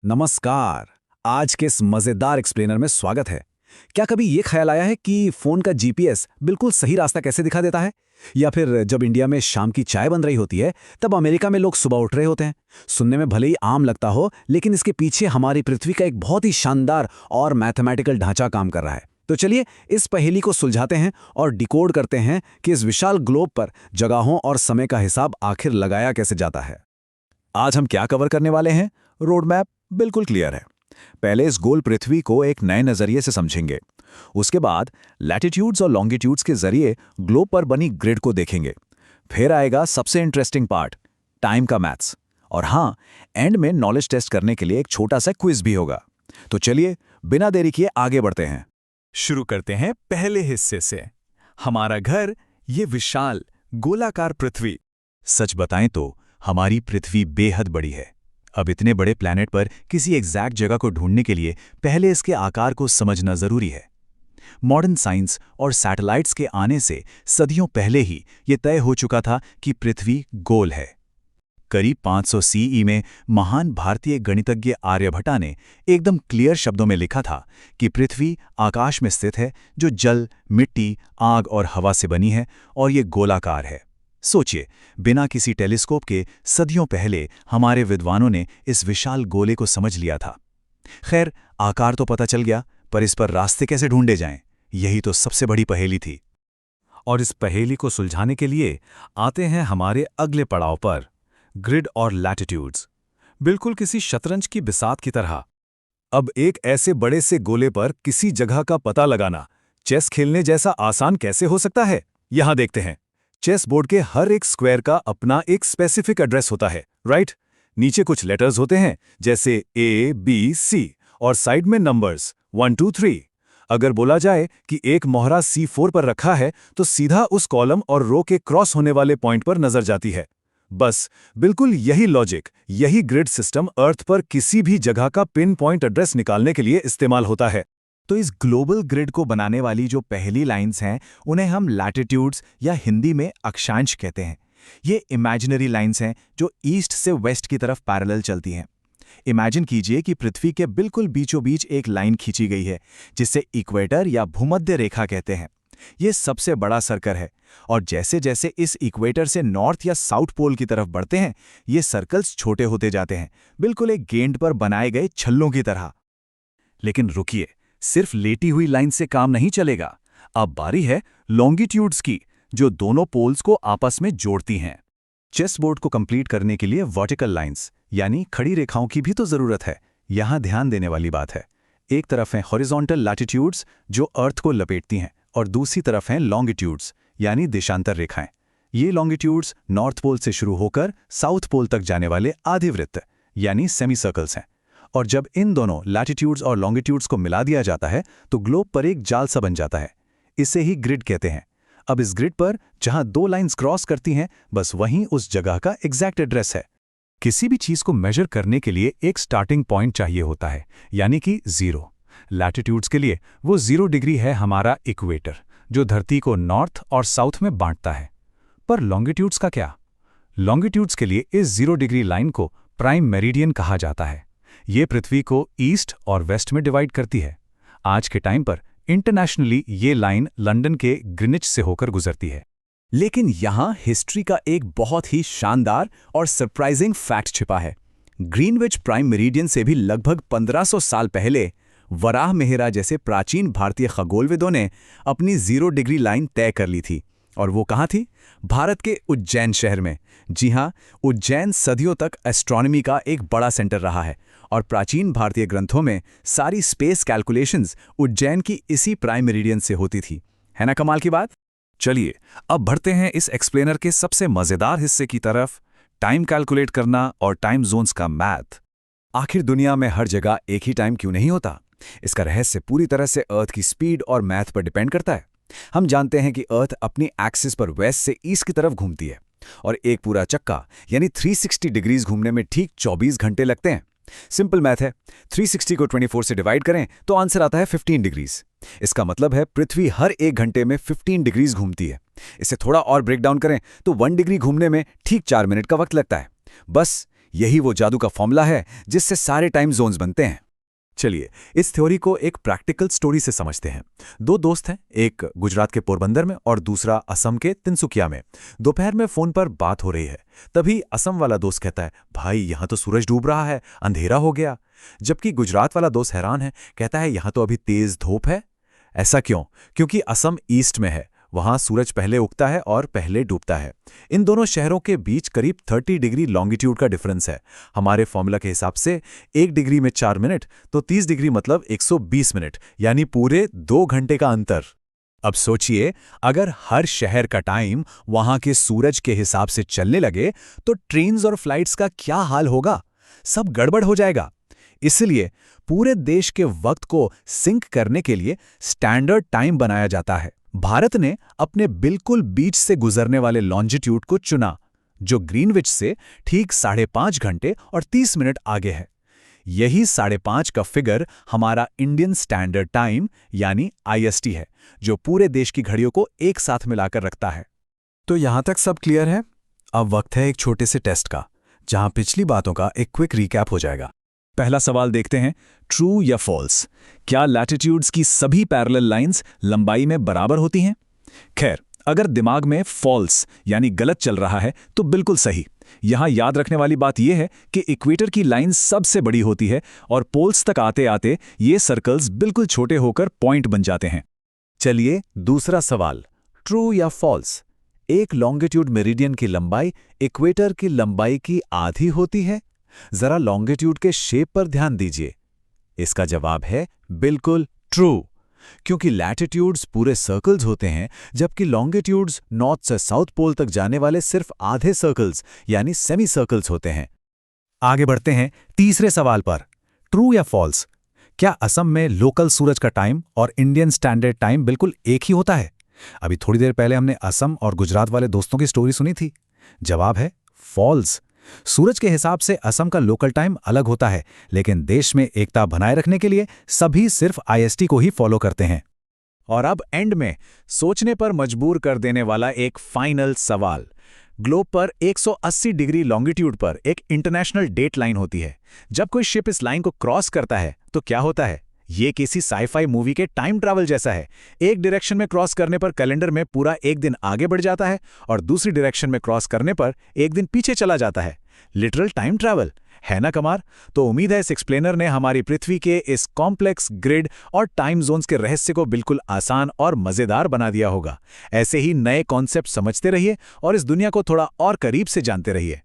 नमस्कार। आज के इस मजेदार एक्सप्लेनर में स्वागत है। क्या कभी ये ख्याल आया है कि फोन का जीपीएस बिल्कुल सही रास्ता कैसे दिखा देता है? या फिर जब इंडिया में शाम की चाय बन रही होती है तब अमेरिका में लोग सुबह उठ रहे होते हैं। सुनने में भले ही आम लगता हो, लेकिन इसके पीछे हमारी पृथ्वी का एक बहुत ही शानदार और मैथमेटिकल ढांचा काम कर रहा है। तो चलिए इस पहेली को सुलझाते हैं और डिकोड करते हैं कि इस विशाल ग्लोब पर जगहों और समय का हिसाब आखिर लगाया कैसे जाता है। आज हम क्या कवर करने वाले हैं? रोड मैप बिल्कुल क्लियर है। पहले इस गोल पृथ्वी को एक नए नजरिए से समझेंगे। उसके बाद लैटिट्यूड्स और लॉन्गिट्यूड्स के जरिए ग्लोब पर बनी ग्रिड को देखेंगे। फिर आएगा सबसे इंटरेस्टिंग पार्ट, टाइम का मैथ्स। और हाँ, एंड में नॉलेज टेस्ट करने के लिए एक छोटा सा क्विज भी होगा। तो चलिए बिना देरी किए आगे बढ़ते हैं। शुरू करते हैं पहले हिस्से से। हमारा घर, ये विशाल गोलाकार पृथ्वी। सच बताएं तो हमारी पृथ्वी बेहद बड़ी है। अब इतने बड़े प्लैनेट पर किसी एग्जैक्ट जगह को ढूंढने के लिए पहले इसके आकार को समझना जरूरी है। मॉडर्न साइंस और सैटेलाइट्स के आने से सदियों पहले ही ये तय हो चुका था कि पृथ्वी गोल है। करीब 500 सीई में महान भारतीय गणितज्ञ आर्यभट्टा ने एकदम क्लियर शब्दों में लिखा था कि पृथ्वी आकाश में स्थित है, जो जल, मिट्टी, आग और हवा से बनी है, और ये गोलाकार है। सोचिए, बिना किसी टेलीस्कोप के सदियों पहले हमारे विद्वानों ने इस विशाल गोले को समझ लिया था। खैर, आकार तो पता चल गया, पर इस पर रास्ते कैसे ढूंढे जाएं, यही तो सबसे बड़ी पहेली थी। और इस पहेली को सुलझाने के लिए आते हैं हमारे अगले पड़ाव पर, ग्रिड और लैटिट्यूड्स। बिल्कुल किसी शतरंज की बिसात की तरह। अब एक ऐसे बड़े से गोले पर किसी जगह का पता लगाना चेस खेलने जैसा आसान कैसे हो सकता है? यहां देखते हैं। चेस बोर्ड के हर एक स्क्वायर का अपना एक स्पेसिफिक एड्रेस होता है, राइट? नीचे कुछ लेटर्स होते हैं जैसे ए, बी, सी, और साइड में नंबर्स 1, 2, 3। अगर बोला जाए कि एक मोहरा C4 पर रखा है तो सीधा उस कॉलम और रो के क्रॉस होने वाले पॉइंट पर नजर जाती है। बस बिल्कुल यही लॉजिक, यही ग्रिड सिस्टम अर्थ पर किसी भी जगह का पिन पॉइंट एड्रेस निकालने के लिए इस्तेमाल होता है। तो इस ग्लोबल ग्रिड को बनाने वाली जो पहली लाइंस हैं, उन्हें हम लैटिट्यूड्स या हिंदी में अक्षांश कहते हैं। ये इमेजिनरी लाइंस हैं जो ईस्ट से वेस्ट की तरफ पैरेलल चलती हैं। इमेजिन कीजिए कि पृथ्वी के बिल्कुल बीचों बीच एक लाइन खींची गई है, जिसे इक्वेटर या भूमध्य रेखा कहते हैं। ये सबसे बड़ा सर्कल है, और जैसे जैसे इस इक्वेटर से नॉर्थ या साउथ पोल की तरफ बढ़ते हैं, ये सर्कल्स छोटे होते जाते हैं, बिल्कुल एक गेंद पर बनाए गए छल्लों की तरह। लेकिन रुकिए, सिर्फ लेटी हुई लाइन से काम नहीं चलेगा। अब बारी है लॉन्गिट्यूड्स की, जो दोनों पोल्स को आपस में जोड़ती हैं। चेस बोर्ड को कंप्लीट करने के लिए वर्टिकल लाइंस यानी खड़ी रेखाओं की भी तो जरूरत है। यहां ध्यान देने वाली बात है, एक तरफ हैं हॉरिजॉन्टल लैटिट्यूड्स जो अर्थ को लपेटती हैं, और दूसरी तरफ हैं लॉन्गिट्यूड्स यानी देशांतर रेखाएं। ये लॉन्गिट्यूड्स नॉर्थ पोल से शुरू होकर साउथ पोल तक जाने वाले आधिवृत्त यानी सेमी सर्कल्स हैं। और जब इन दोनों लैटिट्यूड्स और लॉन्गिट्यूड्स को मिला दिया जाता है तो ग्लोब पर एक जाल सा बन जाता है। इसे ही ग्रिड कहते हैं। अब इस ग्रिड पर जहां दो लाइंस क्रॉस करती हैं, बस वहीं उस जगह का एग्जैक्ट एड्रेस है। किसी भी चीज को मेजर करने के लिए एक स्टार्टिंग पॉइंट चाहिए होता है, यानी कि 0। लैटिट्यूड्स के लिए वो 0 डिग्री है हमारा इक्वेटर, जो धरती को नॉर्थ और साउथ में बांटता है। पर लॉन्गिट्यूड्स का क्या? लॉन्गिट्यूड्स के लिए इस 0 डिग्री लाइन को प्राइम मेरिडियन कहा जाता है। ये पृथ्वी को ईस्ट और वेस्ट में डिवाइड करती है। आज के टाइम पर इंटरनेशनली ये लाइन लंदन के ग्रीनिच से होकर गुजरती है। लेकिन यहाँ हिस्ट्री का एक बहुत ही शानदार और सरप्राइजिंग फैक्ट छिपा है। ग्रीनविच प्राइम मेरिडियन से भी लगभग 1500 साल पहले वराह मेहरा जैसे प्राचीन भारतीय खगोलविदों ने अपनी 0 डिग्री लाइन तय कर ली थी। और वो कहाँ थी? भारत के उज्जैन शहर में। जी हाँ, उज्जैन सदियों तक एस्ट्रोनॉमी का एक बड़ा सेंटर रहा है, और प्राचीन भारतीय ग्रंथों में सारी स्पेस कैलकुलेशंस उज्जैन की इसी प्राइम मेरिडियन से होती थी। है ना कमाल की बात? चलिए अब बढ़ते हैं इस एक्सप्लेनर के सबसे मजेदार हिस्से की तरफ, टाइम कैलकुलेट करना और टाइम जोन्स का मैथ। आखिर दुनिया में हर जगह एक ही टाइम क्यों नहीं होता? इसका रहस्य पूरी तरह से अर्थ की स्पीड और मैथ पर डिपेंड करता है। हम जानते हैं कि अर्थ अपनी एक्सिस पर वेस्ट से ईस्ट की तरफ घूमती है, और एक पूरा चक्का यानी 360 डिग्रीज घूमने में ठीक 24 घंटे लगते हैं। सिंपल मैथ है, 360 को 24 से डिवाइड करें तो आंसर आता है 15 डिग्रीज। इसका मतलब है पृथ्वी हर 1 घंटे में 15 डिग्रीज घूमती है। इसे थोड़ा और ब्रेक डाउन करें तो 1 डिग्री घूमने में ठीक 4 मिनट का वक्त लगता है। बस यही वो जादू का फॉर्मूला है जिससे सारे टाइम जोन्स बनते हैं। चलिए इस थ्योरी को एक प्रैक्टिकल स्टोरी से समझते हैं। दो दोस्त हैं, एक गुजरात के पोरबंदर में और दूसरा असम के तिनसुकिया में। दोपहर में फोन पर बात हो रही है। तभी असम वाला दोस्त कहता है, भाई यहाँ तो सूरज डूब रहा है, अंधेरा हो गया। जबकि गुजरात वाला दोस्त हैरान है, कहता है यहाँ तो अभी तेज धूप है। ऐसा क्यों? क्योंकि असम ईस्ट में है, वहां सूरज पहले उगता है और पहले डूबता है। इन दोनों शहरों के बीच करीब 30 डिग्री लॉन्गिट्यूड का डिफरेंस है। हमारे फॉर्मूला के हिसाब से 1 डिग्री में 4 मिनट तो 30 डिग्री मतलब 120 मिनट, यानी पूरे 2 घंटे का अंतर। अब सोचिए, अगर हर शहर का टाइम वहां के सूरज के हिसाब से चलने लगे तो ट्रेन्स और फ्लाइट्स का क्या हाल होगा? सब गड़बड़ हो जाएगा। इसलिए पूरे देश के वक्त को सिंक करने के लिए स्टैंडर्ड टाइम बनाया जाता है। भारत ने अपने बिल्कुल बीच से गुजरने वाले लॉन्जिट्यूड को चुना, जो ग्रीनविच से ठीक 5.5 घंटे और 30 मिनट आगे है। यही 5.5 का फिगर हमारा इंडियन स्टैंडर्ड टाइम यानी IST है, जो पूरे देश की घड़ियों को एक साथ मिलाकर रखता है। तो यहां तक सब क्लियर है? अब वक्त है एक छोटे से टेस्ट का, जहां पिछली बातों का एक क्विक रिकैप हो जाएगा। पहला सवाल देखते हैं, ट्रू या फॉल्स? क्या लैटिट्यूड्स की सभी पैरेलल लाइंस लंबाई में बराबर होती हैं? खैर, अगर दिमाग में फॉल्स यानी गलत चल रहा है तो बिल्कुल सही। यहां याद रखने वाली बात यह है कि इक्वेटर की लाइन सबसे बड़ी होती है और पोल्स तक आते आते ये सर्कल्स बिल्कुल छोटे होकर पॉइंट बन जाते हैं। चलिए दूसरा सवाल, ट्रू या फॉल्स? एक लॉन्गिट्यूड मेरिडियन की लंबाई इक्वेटर की लंबाई की आधी होती है? जरा लॉन्गिट्यूड के शेप पर ध्यान दीजिए। इसका जवाब है बिल्कुल ट्रू, क्योंकि लैटिट्यूड्स पूरे सर्कल्स होते हैं, जबकि लॉन्गिट्यूड्स नॉर्थ से साउथ पोल तक जाने वाले सिर्फ आधे सर्कल्स यानी सेमी सर्कल्स होते हैं। आगे बढ़ते हैं तीसरे सवाल पर, ट्रू या फॉल्स? क्या असम में लोकल सूरज का टाइम और इंडियन स्टैंडर्ड टाइम बिल्कुल एक ही होता है? अभी थोड़ी देर पहले हमने असम और गुजरात वाले दोस्तों की स्टोरी सुनी थी। जवाब है फॉल्स। सूरज के हिसाब से असम का लोकल टाइम अलग होता है, लेकिन देश में एकता बनाए रखने के लिए सभी सिर्फ IST को ही फॉलो करते हैं। और अब एंड में सोचने पर मजबूर कर देने वाला एक फाइनल सवाल। ग्लोब पर 180 डिग्री लॉन्गिट्यूड पर एक इंटरनेशनल डेट लाइन होती है। जब कोई शिप इस लाइन को क्रॉस करता है तो क्या होता है? ये किसी साईफाई मूवी के टाइम ट्रैवल जैसा है। एक डायरेक्शन में क्रॉस करने पर कैलेंडर में पूरा एक दिन आगे बढ़ जाता है और दूसरी डायरेक्शन में क्रॉस करने पर एक दिन पीछे चला जाता है। लिटरल टाइम ट्रैवल है ना कमाल? तो उम्मीद है इस एक्सप्लेनर ने हमारी पृथ्वी के इस कॉम्प्लेक्स ग्रिड और टाइम जोन्स के रहस्य को बिल्कुल आसान और मजेदार बना दिया होगा। ऐसे ही नए कॉन्सेप्ट समझते रहिए और इस दुनिया को थोड़ा और करीब से जानते रहिए।